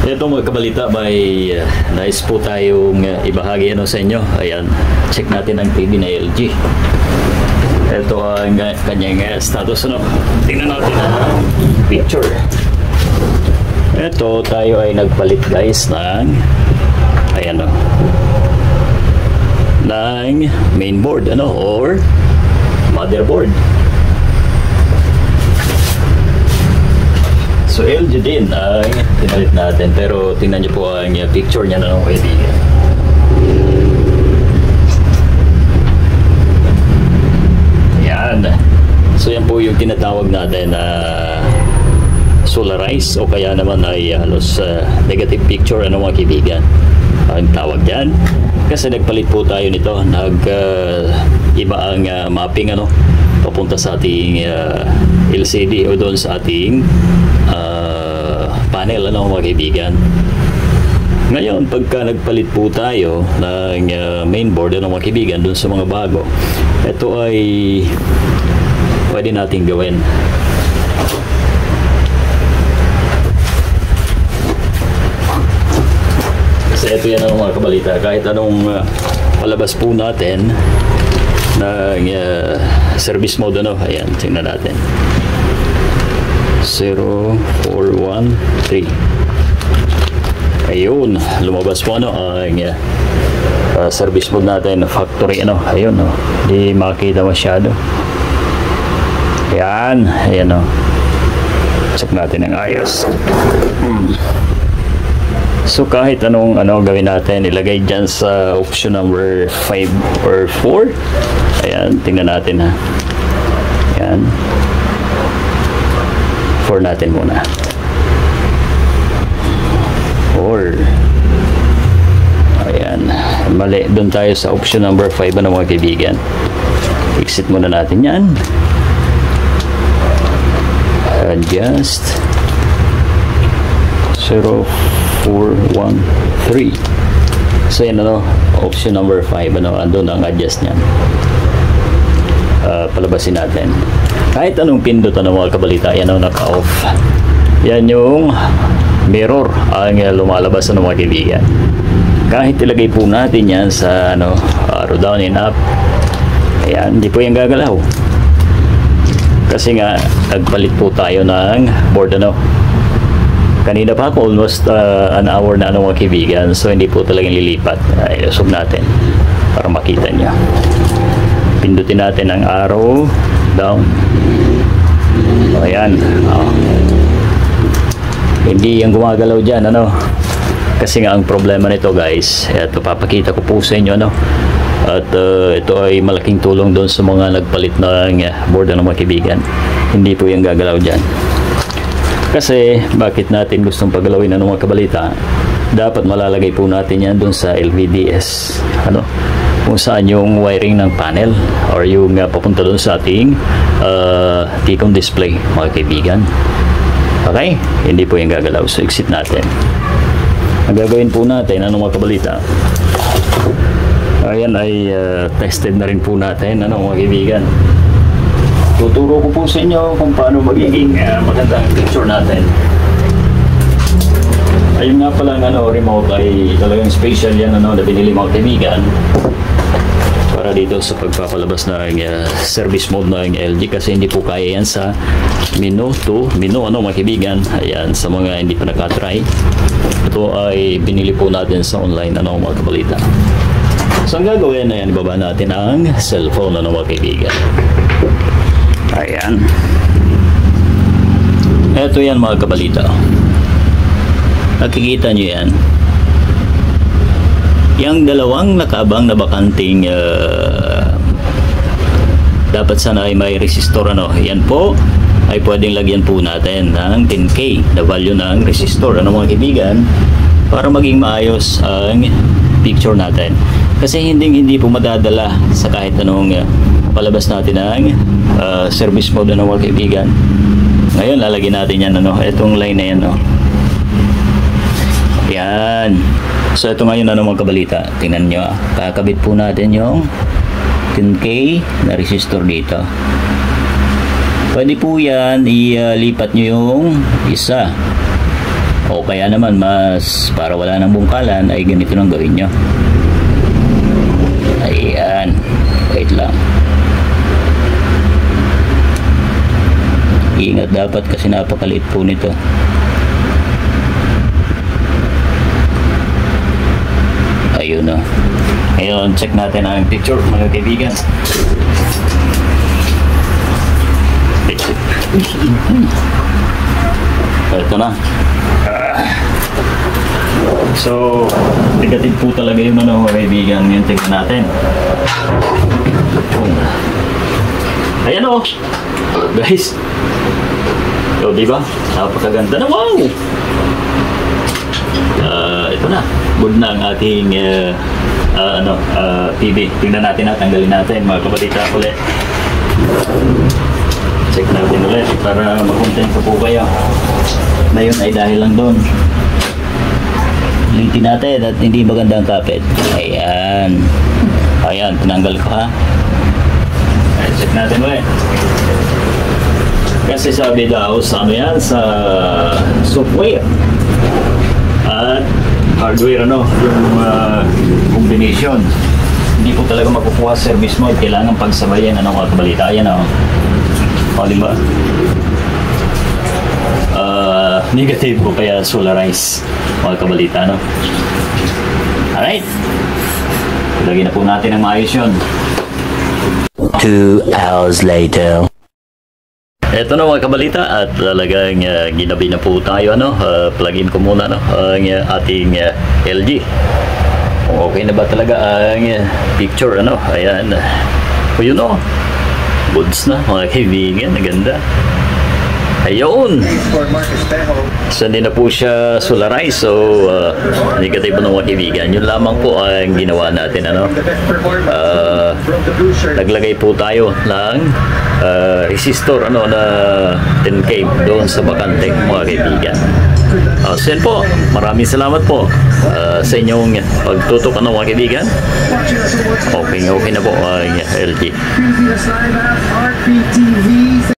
Ito mga kabalita, may nais po tayong ibahagi sa inyo. Ayan, check natin ang TV na LG. Ito ang kanyang status. Tingnan natin ang picture. Ito, tayo ay nagpalit guys ng ayan ng mainboard or motherboard. So LG din ang pinalit natin, pero tingnan niyo po ang picture niya ng kaibigan. Yan. So yan po yung tinatawag natin na solarize o kaya naman ay halos negative picture mga kaibigan. Ang tawag yan. Kasi nagpalit po tayo nito, iba ang mapping papunta sa ating LCD o doon sa ating panel mga kaibigan. Ngayon pagka nagpalit po tayo ng mainboard mga kaibigan doon sa mga bago, ito ay pwede nating gawin. Kasi ito yan mga kabalita, kahit anong palabas po natin ng service mode ayan, tingnan natin 0413. Ayun, lumabas po ang service mode natin, factory ayun di makita masyado. Ayan, check natin ang ayos. So kahit anong gawin natin, ilagay dyan sa option number 5 or 4. Ayan, tingnan natin Ayan, 4 natin muna. Or ayan, mali, doon tayo sa option number 5 mga kaibigan. Exit muna natin yan. Adjust 0413. So yan option number 5 andun ang adjust niyan. Palabasin natin. Kahit anong pindot mga kabalita, yan naka-off. Yan yung mirror ang lumalabas mga kaibigan. Kahit ilagay po natin yan sa arrow down and up, ayan, hindi po yan gagalaw. Kasi nga nagpalit po tayo ng board kanina pa ako almost an hour na mga kaibigan, so hindi po talagang lilipat. Ilusog natin para makita nyo. Pindutin natin ang arrow down. Ayan. Hindi yung gumagalaw dyan kasi nga ang problema nito guys, ito papakita ko po sa inyo at ito ay malaking tulong doon sa mga nagpalit ng board mga kaibigan. Hindi po yung gagalaw dyan. Kasi bakit natin gustong pagalawin mga kabalita, dapat malalagay po natin yan doon sa LVDS kung saan yung wiring ng panel or yung papunta doon sa ating T-Con display mga kaibigan. Okay? Hindi po yung gagalaw. So exit natin. Ang gagawin po natin mga kabalita, ayan ay tested na rin po natin mga kaibigan. Tuturo ko po sa inyo kung paano magiging magandang picture natin. Ayun nga pala remote ay talagang special yan na binili mga kaibigan para dito sa pagpapalabas ng service mode ng LG, kasi hindi po kaya yan sa menu to menu mga kaibigan. Ayan, sa mga hindi pa nakatry, ito ay binili po natin sa online mga kabalita. So ang gagawin, ayan, ibaba natin ang cellphone mga kaibigan. Ayan, eto yan mga kabalita, nakikita nyo yan, yung dalawang nakaabang na bakanting dapat sana ay may resistor yan po ay pwedeng lagyan po natin ng 10K na value ng resistor mga kaibigan, para maging maayos ang picture natin. Kasi hindi po madadala sa kahit anong palabas natin ng service mode mga kaibigan. Ngayon lalagyan natin yan itong line na yan yan. So ito ngayon mga kabalita, tingnan nyo, kakabit po natin yung 10K na resistor dito. Pwede po yan, ilipat nyo yung isa O kaya naman mas para wala nang bungkalan ay ganito lang gawin nyo. Ayan, wait lang. Ingat dapat kasi napakaliit po nito. Ayun o. Ngayon check natin ang picture mga kaibigan. Ito na. So, negative po talaga yung mga kaibigan. Yung tingnan natin. Ayan o. Guys. So, diba? Napakaganda na. Wow! Ito na. Good na ang ating TV. Tingnan natin at tanggalin natin. Mga kabalita ulit. Check natin ulit para makontento po kayo. Na yun ay dahil lang doon. Lintin natin at hindi maganda ang kapit. Ayan. Ayan, tinanggal ko ha. Ayan, check natin ulit. Kasi sabi daw sa ano yan, sa software at hardware yung combination. Hindi po talaga makukuha service mode. Kailangan pagsabayan mga kabalita. Ayan o. O, diba? Negative po kaya solarize mga kabalita, no? Alright. Lagyan na po natin ang maayos yun. 2 hours later. Ito na mga kabalita at talagang ginabi na po tayo, plug-in ko muna ang ating LG. Okay na ba talaga ang picture, Ayan. O yun goods na mga kaibigan, naganda. Ayun. So hindi na po siya solarize. So negative po ng mga kaibigan. Yun lamang po ang ginawa natin. Naglagay po tayo ng resistor na 10K doon sa bakante mga kaibigan. So yan po. Maraming salamat po sa inyong pagtutok mga kaibigan. Okay na po ang LG.